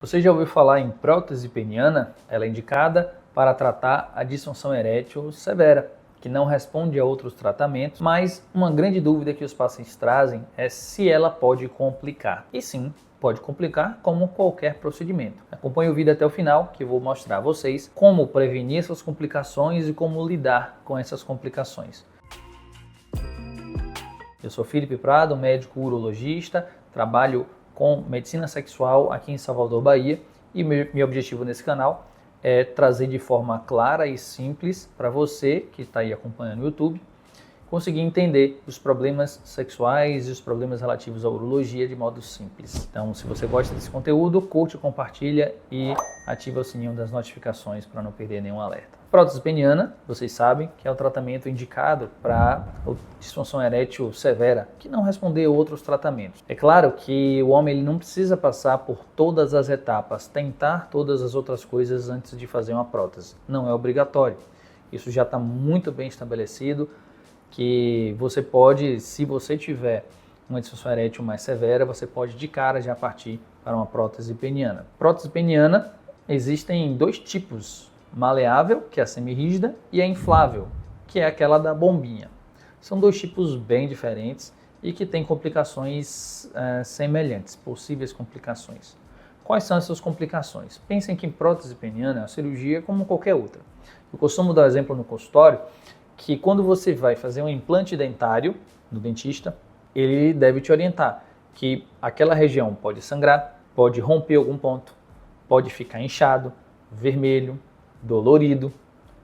Você já ouviu falar em prótese peniana? Ela é indicada para tratar a disfunção erétil severa, que não responde a outros tratamentos, mas uma grande dúvida que os pacientes trazem é se ela pode complicar. E sim, pode complicar como qualquer procedimento. Acompanhe o vídeo até o final, que eu vou mostrar a vocês como prevenir essas complicações e como lidar com essas complicações. Eu sou Felipe Prado, médico urologista, trabalho com medicina sexual aqui em Salvador, Bahia, e meu objetivo nesse canal é trazer de forma clara e simples para você que está aí acompanhando no YouTube, conseguir entender os problemas sexuais e os problemas relativos à urologia de modo simples. Então, se você gosta desse conteúdo, curte, compartilha e ativa o sininho das notificações para não perder nenhum alerta. Prótese peniana, vocês sabem que é o tratamento indicado para disfunção erétil severa, que não responder a outros tratamentos. É claro que o homem ele não precisa passar por todas as etapas, tentar todas as outras coisas antes de fazer uma prótese. Não é obrigatório. Isso já está muito bem estabelecido, que você pode, se você tiver uma disfunção erétil mais severa, você pode de cara já partir para uma prótese peniana. Prótese peniana existem dois tipos: maleável, que é a semirrígida, e a inflável, que é aquela da bombinha. São dois tipos bem diferentes e que têm complicações semelhantes, possíveis complicações. Quais são essas complicações? Pensem que em prótese peniana é uma cirurgia como qualquer outra. Eu costumo dar exemplo no consultório que quando você vai fazer um implante dentário no dentista, ele deve te orientar que aquela região pode sangrar, pode romper algum ponto, pode ficar inchado, vermelho, dolorido.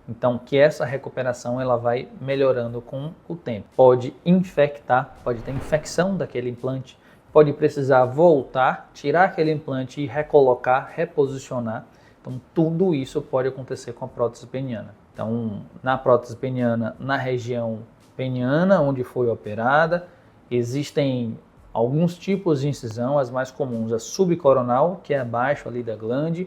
Então, que essa recuperação ela vai melhorando com o tempo. Pode infectar, pode ter infecção daquele implante, pode precisar voltar, tirar aquele implante e recolocar, reposicionar. Então, tudo isso pode acontecer com a prótese peniana. Então, na prótese peniana, na região peniana, onde foi operada, existem alguns tipos de incisão, as mais comuns, a subcoronal, que é abaixo ali da glande,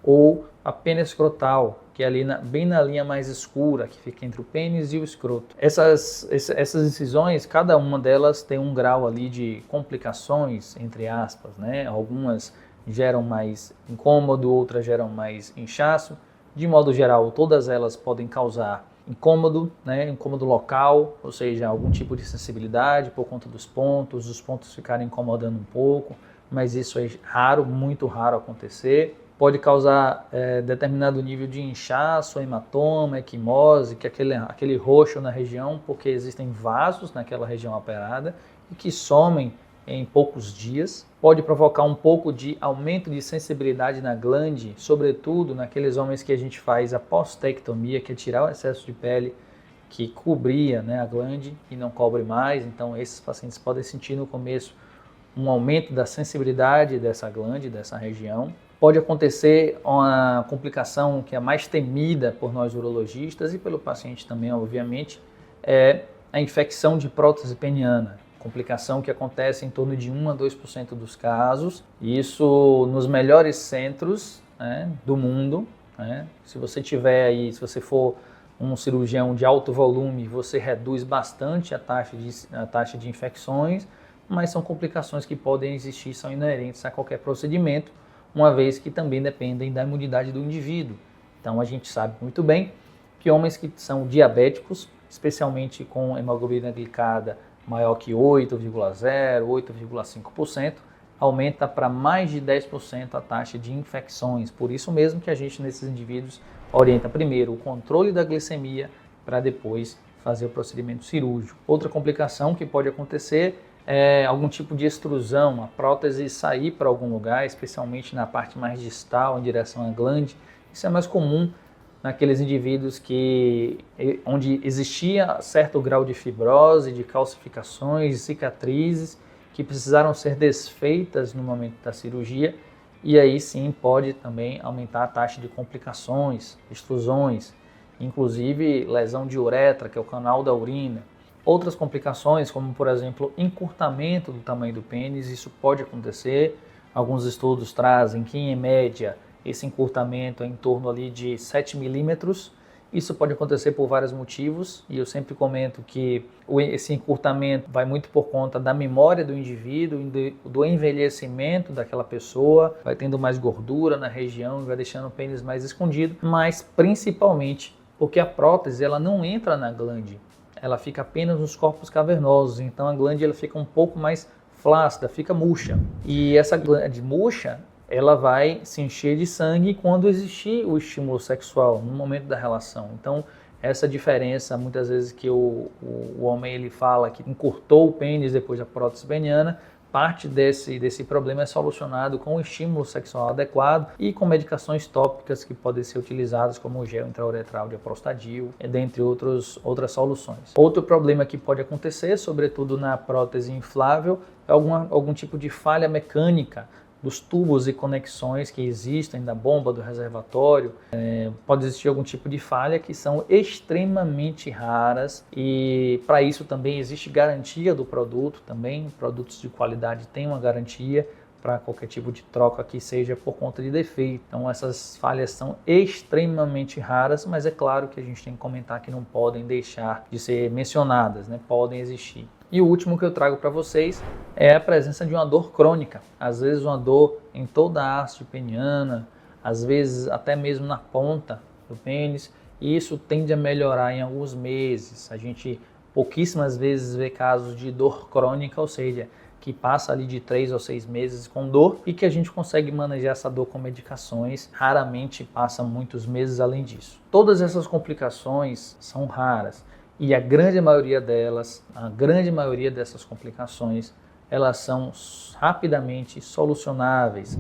ou a penescrotal, que é ali bem na linha mais escura, que fica entre o pênis e o escroto. Essas incisões, cada uma delas tem um grau ali de complicações, entre aspas, né? Algumas geram mais incômodo, outras geram mais inchaço. De modo geral, todas elas podem causar incômodo, né? Incômodo local, ou seja, algum tipo de sensibilidade por conta dos pontos, os pontos ficarem incomodando um pouco, mas isso é raro, muito raro acontecer. Pode causar determinado nível de inchaço, hematoma, equimose, que é aquele roxo na região, porque existem vasos naquela região operada e que somem em poucos dias. Pode provocar um pouco de aumento de sensibilidade na glande, sobretudo naqueles homens que a gente faz a postectomia, que é tirar o excesso de pele que cobria, né, a glande e não cobre mais. Então esses pacientes podem sentir no começo um aumento da sensibilidade dessa glande, dessa região. Pode acontecer uma complicação que é mais temida por nós urologistas e pelo paciente também, obviamente, é a infecção de prótese peniana. Complicação que acontece em torno de 1 a 2% dos casos, isso nos melhores centros, né, do mundo, né? Se você tiver aí, se você for um cirurgião de alto volume, você reduz bastante a taxa de infecções, mas são complicações que podem existir, são inerentes a qualquer procedimento, uma vez que também dependem da imunidade do indivíduo. Então a gente sabe muito bem que homens que são diabéticos, especialmente com hemoglobina glicada maior que 8,0, 8,5%, aumenta para mais de 10% a taxa de infecções. Por isso mesmo que a gente, nesses indivíduos, orienta primeiro o controle da glicemia para depois fazer o procedimento cirúrgico. Outra complicação que pode acontecer é algum tipo de extrusão, a prótese sair para algum lugar, especialmente na parte mais distal, em direção à glande. Isso é mais comum naqueles indivíduos onde existia certo grau de fibrose, de calcificações, cicatrizes, que precisaram ser desfeitas no momento da cirurgia, e aí sim pode também aumentar a taxa de complicações, extrusões, inclusive lesão de uretra, que é o canal da urina. Outras complicações, como por exemplo, encurtamento do tamanho do pênis, isso pode acontecer. Alguns estudos trazem que em média esse encurtamento é em torno ali de 7 milímetros Isso pode acontecer por vários motivos e eu sempre comento que esse encurtamento vai muito por conta da memória do indivíduo, do envelhecimento daquela pessoa, vai tendo mais gordura na região e vai deixando o pênis mais escondido, mas principalmente porque a prótese ela não entra na glande, ela fica apenas nos corpos cavernosos, então a glande ela fica um pouco mais flácida, fica murcha. E essa glande murcha, ela vai se encher de sangue quando existir o estímulo sexual, no momento da relação. Então, essa diferença, muitas vezes que o homem ele fala que encurtou o pênis depois da prótese peniana, parte desse problema é solucionado com o estímulo sexual adequado e com medicações tópicas que podem ser utilizadas, como o gel intrauretral de Prostadil, dentre outras soluções. Outro problema que pode acontecer, sobretudo na prótese inflável, é algum tipo de falha mecânica dos tubos e conexões que existem da bomba do reservatório. Pode existir algum tipo de falha que são extremamente raras e para isso também existe garantia do produto também. Produtos de qualidade têm uma garantia para qualquer tipo de troca que seja por conta de defeito. Então essas falhas são extremamente raras, mas é claro que a gente tem que comentar que não podem deixar de ser mencionadas, né? Podem existir. E o último que eu trago para vocês é a presença de uma dor crônica. Às vezes uma dor em toda a haste peniana, às vezes até mesmo na ponta do pênis, e isso tende a melhorar em alguns meses. A gente pouquíssimas vezes vê casos de dor crônica, ou seja, que passa ali de 3 ou 6 meses com dor e que a gente consegue manejar essa dor com medicações, raramente passa muitos meses além disso. Todas essas complicações são raras. E a grande maioria dessas complicações, elas são rapidamente solucionáveis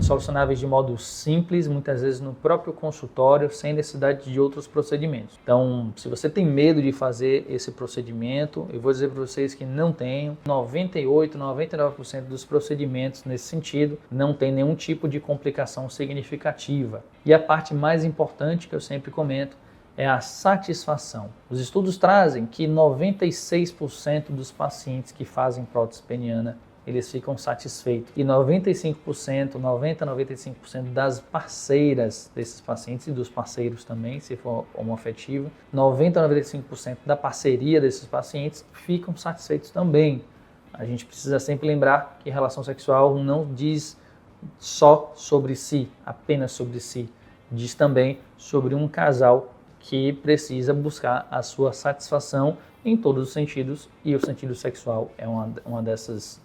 de modo simples, muitas vezes no próprio consultório, sem necessidade de outros procedimentos. Então, se você tem medo de fazer esse procedimento, eu vou dizer para vocês que não tenho. 98, 99% dos procedimentos nesse sentido não tem nenhum tipo de complicação significativa. E a parte mais importante que eu sempre comento é a satisfação. Os estudos trazem que 96% dos pacientes que fazem prótese peniana, eles ficam satisfeitos. E 95% das parceiras desses pacientes e dos parceiros também, se for homoafetivo, 95% da parceria desses pacientes ficam satisfeitos também. A gente precisa sempre lembrar que relação sexual não diz só sobre si, apenas sobre si. Diz também sobre um casal que precisa buscar a sua satisfação em todos os sentidos, e o sentido sexual é uma desses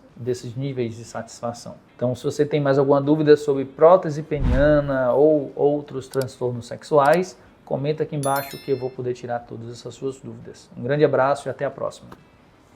níveis de satisfação. Então, se você tem mais alguma dúvida sobre prótese peniana ou outros transtornos sexuais, comenta aqui embaixo que eu vou poder tirar todas essas suas dúvidas. Um grande abraço e até a próxima.